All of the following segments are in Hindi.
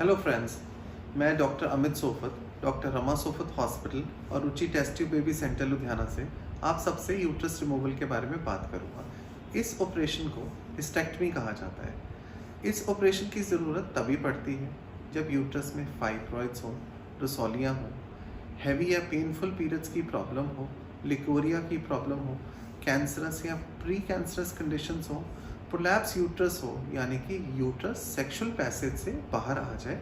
हेलो फ्रेंड्स, मैं doctor Amit Sofat, doctor Rama Sofat hospital और Ruchi test tube baby centre Ludhiana से आप सबसे यूट्रस रिमूवल के बारे में बात करूंगा। इस ऑपरेशन को हिस्टेक्टमी कहा जाता है। इस ऑपरेशन की ज़रूरत तभी पड़ती है जब यूट्रस में फाइब्रॉइड्स हो, रसौलियाँ हो, हैवी या पेनफुल पीरियड्स की प्रॉब्लम हो, लिकोरिया की प्रॉब्लम हो, कैंसरस या प्री कैंसरस कंडीशंस हो, प्रोलैप्स यूट्रस हो यानी कि यूट्रस सेक्सुअल पैसेज से बाहर आ जाए,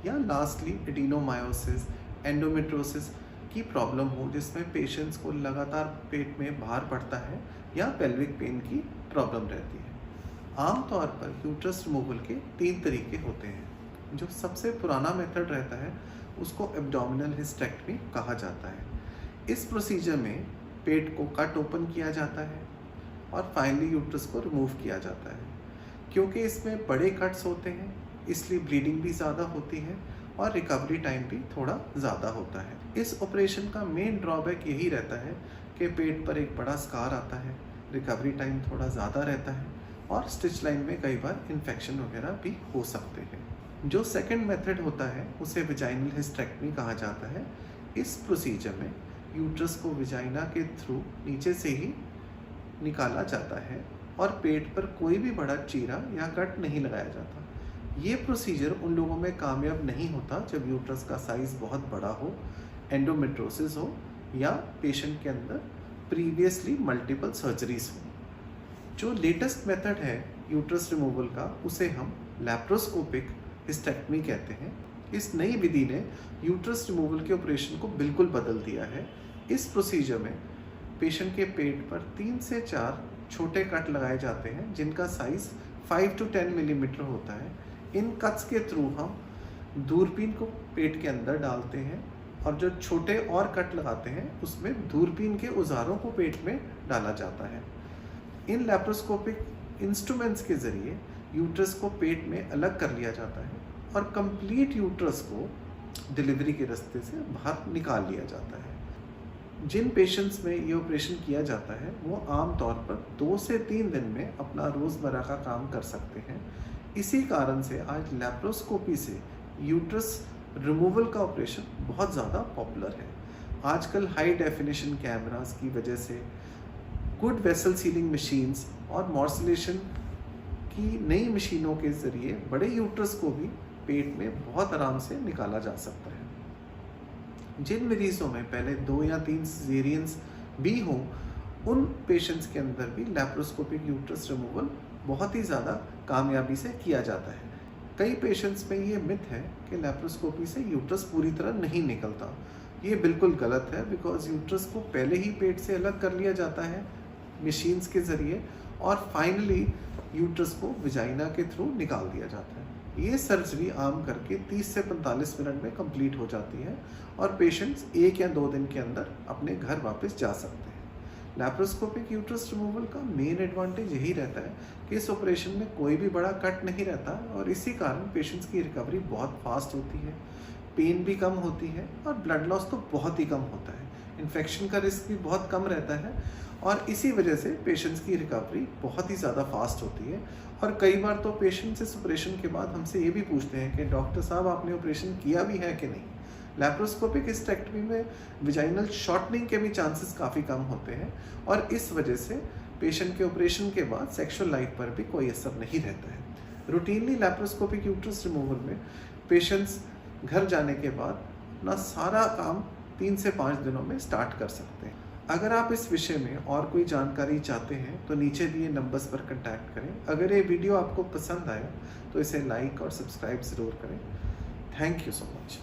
या लास्टली एडिनोमायोसिस, एंडोमेट्रोसिस की प्रॉब्लम हो जिसमें पेशेंट्स को लगातार पेट में भार पड़ता है या पेल्विक पेन की प्रॉब्लम रहती है। आमतौर पर यूट्रस रिमूवल के 3 तरीके होते हैं। जो सबसे पुराना मेथड रहता है उसको एब्डोमिनल हिस्टेक्टमी कहा जाता है। इस प्रोसीजर में पेट को कट ओपन किया जाता है और फाइनली यूट्रस को रिमूव किया जाता है। क्योंकि इसमें बड़े कट्स होते हैं इसलिए ब्लीडिंग भी ज़्यादा होती है और रिकवरी टाइम भी थोड़ा ज़्यादा होता है। इस ऑपरेशन का मेन ड्रॉबैक यही रहता है कि पेट पर एक बड़ा स्कार आता है, रिकवरी टाइम थोड़ा ज़्यादा रहता है और स्टिच लाइन में कई बार इन्फेक्शन वगैरह भी हो सकते हैं। जो सेकंड मेथड होता है उसे विजाइनल हिस्टेक्टमी कहा जाता है। इस प्रोसीजर में यूट्रस को विजाइना के थ्रू नीचे से ही निकाला जाता है और पेट पर कोई भी बड़ा चीरा या कट नहीं लगाया जाता। ये प्रोसीजर उन लोगों में कामयाब नहीं होता जब यूट्रस का साइज़ बहुत बड़ा हो, एंडोमेट्रोसिस हो या पेशेंट के अंदर प्रीवियसली मल्टीपल सर्जरीज हो। जो लेटेस्ट मेथड है यूट्रस रिमूवल का उसे हम लैप्रोस्कोपिक हिस्टेक्टमी कहते हैं। इस नई विधि ने यूट्रस रिमूवल के ऑपरेशन को बिल्कुल बदल दिया है। इस प्रोसीजर में पेशेंट के पेट पर 3 से 4 छोटे कट लगाए जाते हैं जिनका साइज़ 5 to 10 मिलीमीटर होता है। इन कट्स के थ्रू हम दूरबीन को पेट के अंदर डालते हैं और जो छोटे और कट लगाते हैं उसमें दूरबीन के औजारों को पेट में डाला जाता है। इन लैप्रोस्कोपिक इंस्ट्रूमेंट्स के ज़रिए यूट्रस को पेट में अलग कर लिया जाता है और कंप्लीट यूट्रस को डिलीवरी के रास्ते से बाहर निकाल लिया जाता है। जिन पेशेंट्स में ये ऑपरेशन किया जाता है वो आम तौर पर 2 से 3 दिन में अपना रोज़मर्रा का काम कर सकते हैं। इसी कारण से आज लैप्रोस्कोपी से यूट्रस रिमूवल का ऑपरेशन बहुत ज़्यादा पॉपुलर है। आजकल हाई डेफिनेशन कैमरास की वजह से गुड वेसल सीलिंग मशीन्स और मॉर्सलेशन की नई मशीनों के ज़रिए बड़े यूट्रस को भी पेट में बहुत आराम से निकाला जा सकता है। जिन मरीज़ों में पहले 2 या 3 सिजेरियंस भी हों उन पेशेंट्स के अंदर भी लैप्रोस्कोपिक यूट्रस रिमूवल बहुत ही ज़्यादा कामयाबी से किया जाता है। कई पेशेंट्स में ये मिथ है कि लैप्रोस्कोपी से यूट्रस पूरी तरह नहीं निकलता। ये बिल्कुल गलत है, बिकॉज यूट्रस को पहले ही पेट से अलग कर लिया जाता है मशीन्स के ज़रिए और फाइनली यूट्रस को विजाइना के थ्रू निकाल दिया जाता है। ये सर्जरी आम करके 30 से 45 मिनट में कंप्लीट हो जाती है और पेशेंट्स 1 या 2 दिन के अंदर अपने घर वापस जा सकते हैं। लैप्रोस्कोपिक यूट्रस रिमूवल का मेन एडवांटेज यही रहता है कि इस ऑपरेशन में कोई भी बड़ा कट नहीं रहता और इसी कारण पेशेंट्स की रिकवरी बहुत फास्ट होती है, पेन भी कम होती है और ब्लड लॉस तो बहुत ही कम होता है। इन्फेक्शन का रिस्क भी बहुत कम रहता है और इसी वजह से पेशेंट्स की रिकवरी बहुत ही ज़्यादा फास्ट होती है। और कई बार तो पेशेंट्स इस ऑपरेशन के बाद हमसे ये भी पूछते हैं कि डॉक्टर साहब आपने ऑपरेशन किया भी है कि नहीं। लैप्रोस्कोपिक हिस्टेक्टमी में विजाइनल शॉर्टनिंग के भी चांसेस काफ़ी कम होते हैं और इस वजह से पेशेंट के ऑपरेशन के बाद सेक्सुअल लाइफ पर भी कोई असर नहीं रहता है। रूटीनली लैप्रोस्कोपिक यूट्रस रिमूवल में पेशेंट्स घर जाने के बाद अपना सारा काम 3 से 5 दिनों में स्टार्ट कर सकते हैं। अगर आप इस विषय में और कोई जानकारी चाहते हैं तो नीचे दिए नंबर्स पर कांटेक्ट करें। अगर ये वीडियो आपको पसंद आया तो इसे लाइक और सब्सक्राइब ज़रूर करें। Thank you so much.